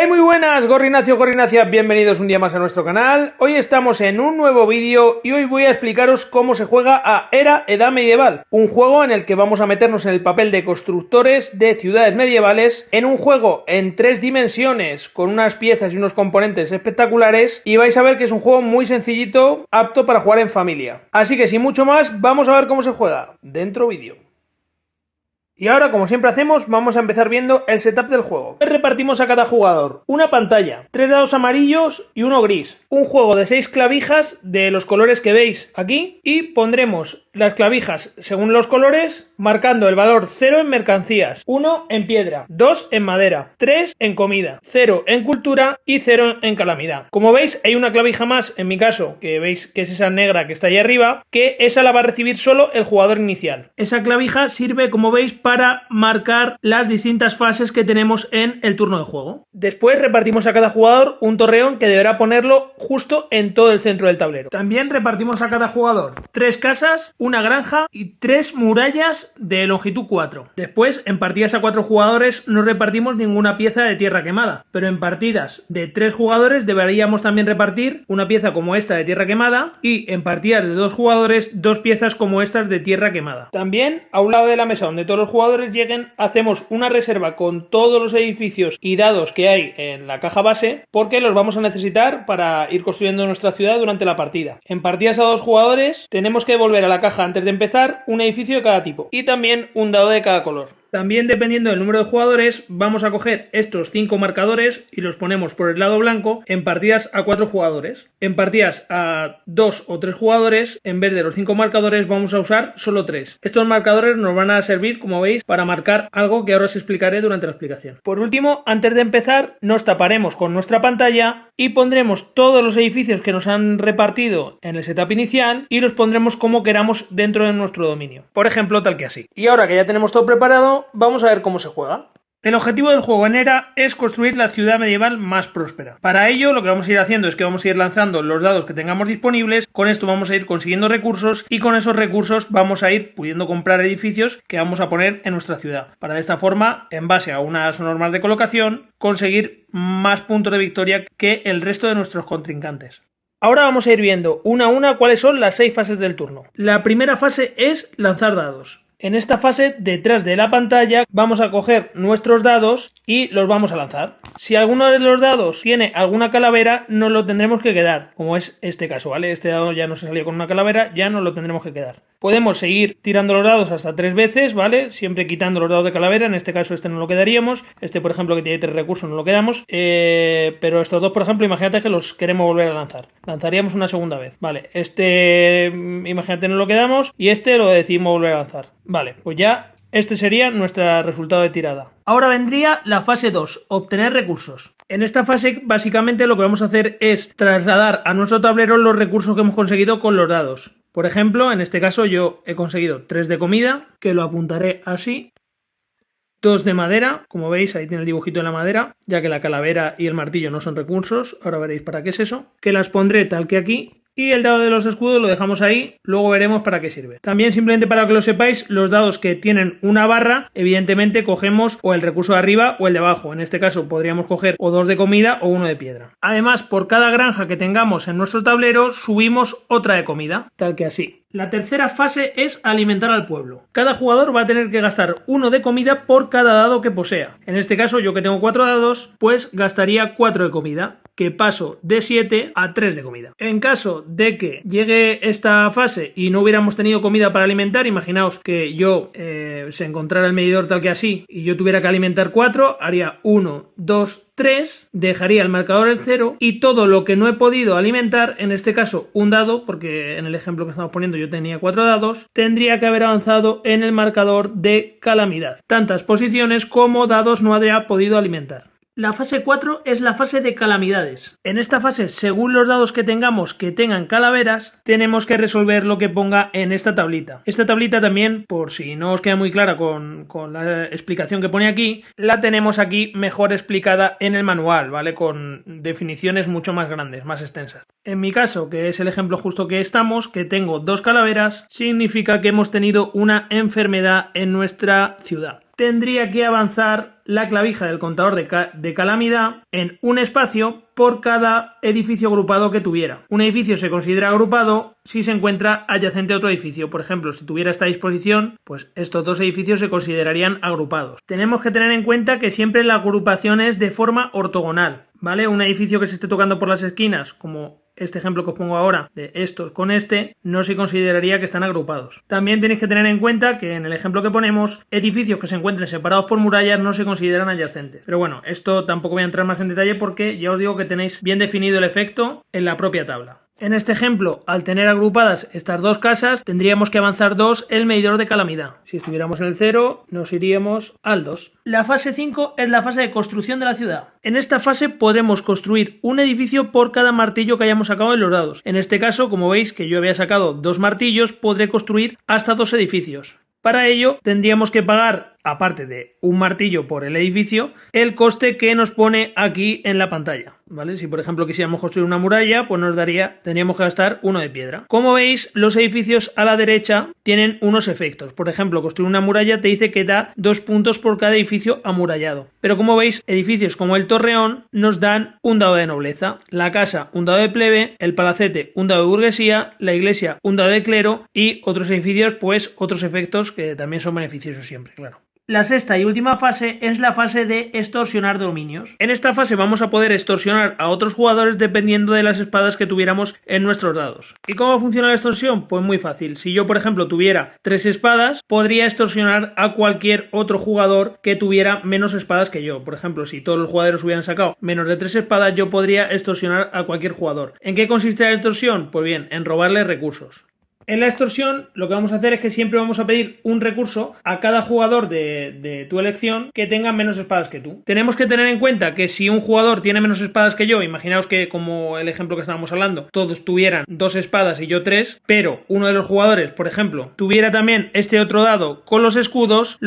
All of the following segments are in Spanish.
Hey, muy buenas, Gorrinacio, Gorrinacia, bienvenidos un día más a nuestro canal. Hoy estamos en un nuevo vídeo y hoy voy a explicaros cómo se juega a Era Edad Medieval, un juego en el que vamos a meternos en el papel de constructores de ciudades medievales, en un juego en 3 dimensiones, con unas piezas y unos componentes espectaculares, y vais a ver que es un juego muy sencillito, apto para jugar en familia. Así que sin mucho más, vamos a ver cómo se juega. Dentro vídeo. Y ahora, como siempre hacemos, vamos a empezar viendo el setup del juego. Repartimos a cada jugador una pantalla, 3 dados amarillos y uno gris. Un juego de 6 clavijas de los colores que veis aquí y pondremos las clavijas según los colores, marcando el valor 0 en mercancías, 1 en piedra, 2 en madera, 3 en comida, 0 en cultura y 0 en calamidad. Como veis, hay una clavija más, en mi caso, que veis que es esa negra que está ahí arriba, que esa la va a recibir solo el jugador inicial. Esa clavija sirve, como veis, para marcar las distintas fases que tenemos en el turno de juego. Después repartimos a cada jugador un torreón que deberá ponerlo justo en todo el centro del tablero. También repartimos a cada jugador 3 casas, una granja y 3 murallas de longitud 4. Después, en partidas a 4 jugadores no repartimos ninguna pieza de tierra quemada, pero en partidas de 3 jugadores deberíamos también repartir una pieza como esta de tierra quemada y en partidas de 2 jugadores 2 piezas como estas de tierra quemada. También, a un lado de la mesa donde todos los jugadores lleguen, hacemos una reserva con todos los edificios y dados que hay en la caja base, porque los vamos a necesitar para ir construyendo nuestra ciudad durante la partida. En partidas a 2 jugadores tenemos que devolver a la caja antes de empezar un edificio de cada tipo y también un dado de cada color. También, dependiendo del número de jugadores, vamos a coger estos 5 marcadores y los ponemos por el lado blanco en partidas a 4 jugadores. En partidas a 2 o 3 jugadores, en vez de los 5 marcadores, vamos a usar solo 3. Estos marcadores nos van a servir, como veis, para marcar algo que ahora os explicaré durante la explicación. Por último, antes de empezar, nos taparemos con nuestra pantalla y pondremos todos los edificios que nos han repartido en el setup inicial y los pondremos como queramos dentro de nuestro dominio. Por ejemplo, tal que así. Y ahora que ya tenemos todo preparado, vamos a ver cómo se juega. El objetivo del juego en Era es construir la ciudad medieval más próspera. Para ello, lo que vamos a ir haciendo es que vamos a ir lanzando los dados que tengamos disponibles. Con esto vamos a ir consiguiendo recursos y con esos recursos vamos a ir pudiendo comprar edificios que vamos a poner en nuestra ciudad. Para de esta forma, en base a unas normas de colocación, conseguir más puntos de victoria que el resto de nuestros contrincantes. Ahora vamos a ir viendo una a una cuáles son las 6 fases del turno. La primera fase es lanzar dados. En esta fase, detrás de la pantalla, vamos a coger nuestros dados y los vamos a lanzar. Si alguno de los dados tiene alguna calavera, nos lo tendremos que quedar, como es este caso, ¿vale? Este dado ya no se salió con una calavera, ya nos lo tendremos que quedar. Podemos seguir tirando los dados hasta 3 veces, ¿vale? Siempre quitando los dados de calavera, en este caso este no lo quedaríamos, este por ejemplo que tiene 3 recursos no lo quedamos, pero estos dos por ejemplo, imagínate que los queremos volver a lanzar. Lanzaríamos una segunda vez, ¿vale? Este, imagínate no lo quedamos y este lo decidimos volver a lanzar. Vale, pues ya este sería nuestro resultado de tirada. Ahora vendría la fase 2, obtener recursos. En esta fase básicamente lo que vamos a hacer es trasladar a nuestro tablero los recursos que hemos conseguido con los dados. Por ejemplo, en este caso yo he conseguido 3 de comida, que lo apuntaré así. 2 de madera, como veis ahí tiene el dibujito de la madera, ya que la calavera y el martillo no son recursos, ahora veréis para qué es eso. Que las pondré tal que aquí. Y el dado de los escudos lo dejamos ahí, luego veremos para qué sirve. También, simplemente para que lo sepáis, los dados que tienen una barra, evidentemente cogemos o el recurso de arriba o el de abajo. En este caso podríamos coger o 2 de comida o 1 de piedra. Además, por cada granja que tengamos en nuestro tablero, subimos otra de comida, tal que así. La tercera fase es alimentar al pueblo. Cada jugador va a tener que gastar 1 de comida por cada dado que posea. En este caso, yo que tengo 4 dados, pues gastaría 4 de comida, que paso de 7 a 3 de comida. En caso de que llegue esta fase y no hubiéramos tenido comida para alimentar, imaginaos que yo se encontrara el medidor tal que así y yo tuviera que alimentar 4, haría 1, 2, 3, dejaría el marcador en 0 y todo lo que no he podido alimentar, en este caso un dado, porque en el ejemplo que estamos poniendo yo tenía 4 dados, tendría que haber avanzado en el marcador de calamidad. Tantas posiciones como dados no habría podido alimentar. La fase 4 es la fase de calamidades. En esta fase, según los dados que tengamos que tengan calaveras, tenemos que resolver lo que ponga en esta tablita. Esta tablita también, por si no os queda muy clara con la explicación que pone aquí, la tenemos aquí mejor explicada en el manual, ¿vale? Con definiciones mucho más grandes, más extensas. En mi caso, que es el ejemplo justo que estamos, que tengo 2 calaveras, significa que hemos tenido una enfermedad en nuestra ciudad. tendría que avanzar la clavija del contador de calamidad en un espacio por cada edificio agrupado que tuviera. Un edificio se considera agrupado si se encuentra adyacente a otro edificio. Por ejemplo, si tuviera esta disposición, pues estos dos edificios se considerarían agrupados. Tenemos que tener en cuenta que siempre la agrupación es de forma ortogonal, ¿vale? Un edificio que se esté tocando por las esquinas, como este ejemplo que os pongo ahora, de estos con este, no se consideraría que están agrupados. También tenéis que tener en cuenta que en el ejemplo que ponemos, edificios que se encuentren separados por murallas no se consideran adyacentes. Pero bueno, esto tampoco voy a entrar más en detalle porque ya os digo que tenéis bien definido el efecto en la propia tabla. En este ejemplo, al tener agrupadas estas dos casas, tendríamos que avanzar 2 el medidor de calamidad. Si estuviéramos en el 0, nos iríamos al 2. La fase 5 es la fase de construcción de la ciudad. En esta fase podremos construir un edificio por cada martillo que hayamos sacado de los dados. En este caso, como veis que yo había sacado 2 martillos, podré construir hasta 2 edificios. Para ello tendríamos que pagar, aparte de un martillo por el edificio, el coste que nos pone aquí en la pantalla, ¿vale? Si por ejemplo quisiéramos construir una muralla, pues tendríamos que gastar 1 de piedra. Como veis, los edificios a la derecha tienen unos efectos. Por ejemplo, construir una muralla te dice que da 2 puntos por cada edificio amurallado. Pero como veis, edificios como el Torreón nos dan un dado de nobleza, la casa un dado de plebe, el palacete un dado de burguesía, la iglesia un dado de clero y otros edificios pues otros efectos que también son beneficiosos siempre, claro. La sexta y última fase es la fase de extorsionar dominios. En esta fase vamos a poder extorsionar a otros jugadores dependiendo de las espadas que tuviéramos en nuestros dados. ¿Y cómo funciona la extorsión? Pues muy fácil. Si yo, por ejemplo, tuviera 3 espadas, podría extorsionar a cualquier otro jugador que tuviera menos espadas que yo. Por ejemplo, si todos los jugadores hubieran sacado menos de 3 espadas, yo podría extorsionar a cualquier jugador. ¿En qué consiste la extorsión? Pues bien, en robarle recursos. En la extorsión lo que vamos a hacer es que siempre vamos a pedir un recurso a cada jugador de tu elección que tenga menos espadas que tú. Tenemos que tener en cuenta que si un jugador tiene menos espadas que yo, imaginaos que como el ejemplo que estábamos hablando, todos tuvieran 2 espadas y yo 3, pero uno de los jugadores, por ejemplo, tuviera también este otro dado con los escudos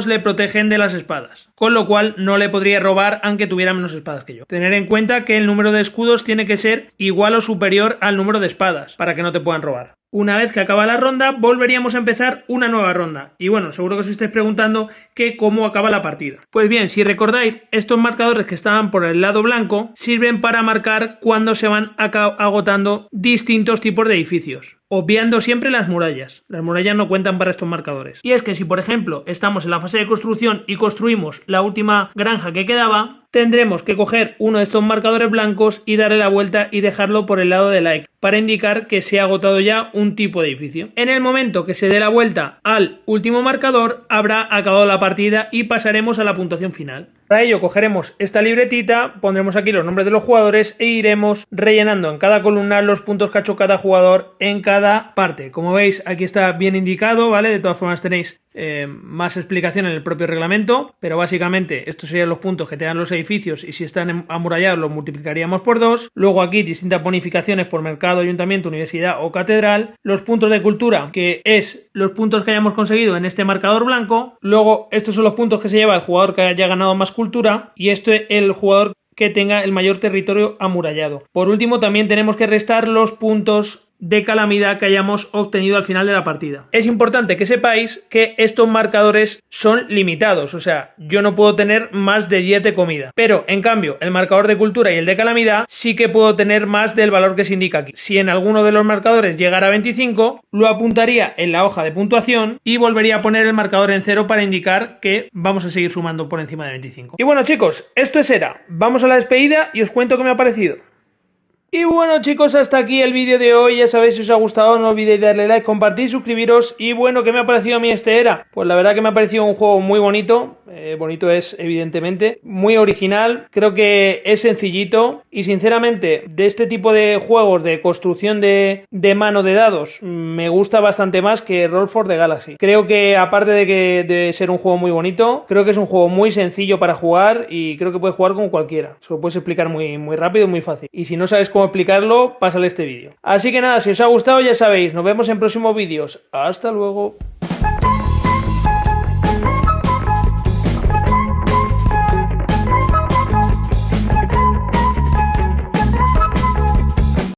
le protegen de las espadas, con lo cual no le podría robar aunque tuviera menos espadas que yo. Tener en cuenta que el número de escudos tiene que ser igual o superior al número de espadas para que no te puedan robar. Una vez que acaba la ronda, volveríamos a empezar una nueva ronda. Y bueno, seguro que os estáis preguntando que cómo acaba la partida. Pues bien, si recordáis, estos marcadores que estaban por el lado blanco sirven para marcar cuando se van agotando distintos tipos de edificios, obviando siempre las murallas. Las murallas no cuentan para estos marcadores. Y es que si, por ejemplo, estamos en la fase de construcción y construimos la última granja que quedaba, tendremos que coger uno de estos marcadores blancos y darle la vuelta y dejarlo por el lado de like para indicar que se ha agotado ya un tipo de edificio. En el momento que se dé la vuelta al último marcador, habrá acabado la partida y pasaremos a la puntuación final. Para ello cogeremos esta libretita, pondremos aquí los nombres de los jugadores e iremos rellenando en cada columna los puntos que ha hecho cada jugador en cada parte. Como veis, aquí está bien indicado, ¿vale? De todas formas tenéis más explicación en el propio reglamento, pero básicamente estos serían los puntos que te dan los edificios y si están amurallados los multiplicaríamos por 2. Luego aquí distintas bonificaciones por mercado, ayuntamiento, universidad o catedral. Los puntos de cultura, que es los puntos que hayamos conseguido en este marcador blanco. Luego estos son los puntos que se lleva el jugador que haya ganado más cultura y esto es el jugador que tenga el mayor territorio amurallado. Por último, también tenemos que restar los puntos de calamidad que hayamos obtenido al final de la partida. Es importante que sepáis que estos marcadores son limitados, o sea, yo no puedo tener más de 10 de comida, pero en cambio el marcador de cultura y el de calamidad sí que puedo tener más del valor que se indica aquí. Si en alguno de los marcadores llegara a 25, lo apuntaría en la hoja de puntuación y volvería a poner el marcador en 0 para indicar que vamos a seguir sumando por encima de 25. Y bueno chicos, esto es ERA. Vamos a la despedida y os cuento qué me ha parecido. Y bueno chicos, hasta aquí el vídeo de hoy. Ya sabéis, si os ha gustado no olvidéis darle like, compartir, suscribiros. Y bueno, ¿qué me ha parecido a mí este ERA? Pues la verdad que me ha parecido un juego muy bonito. Bonito es, evidentemente. Muy original, creo que es sencillito. Y sinceramente, de este tipo de juegos de construcción de mano de dados, me gusta bastante más que Roll for the Galaxy. Creo que aparte de ser un juego muy bonito, creo que es un juego muy sencillo para jugar. Y creo que puedes jugar con cualquiera. Se lo puedes explicar muy, muy rápido y muy fácil. Y si no sabes cómo explicarlo, pásale este vídeo. Así que nada, si os ha gustado ya sabéis, nos vemos en próximos vídeos. Hasta luego.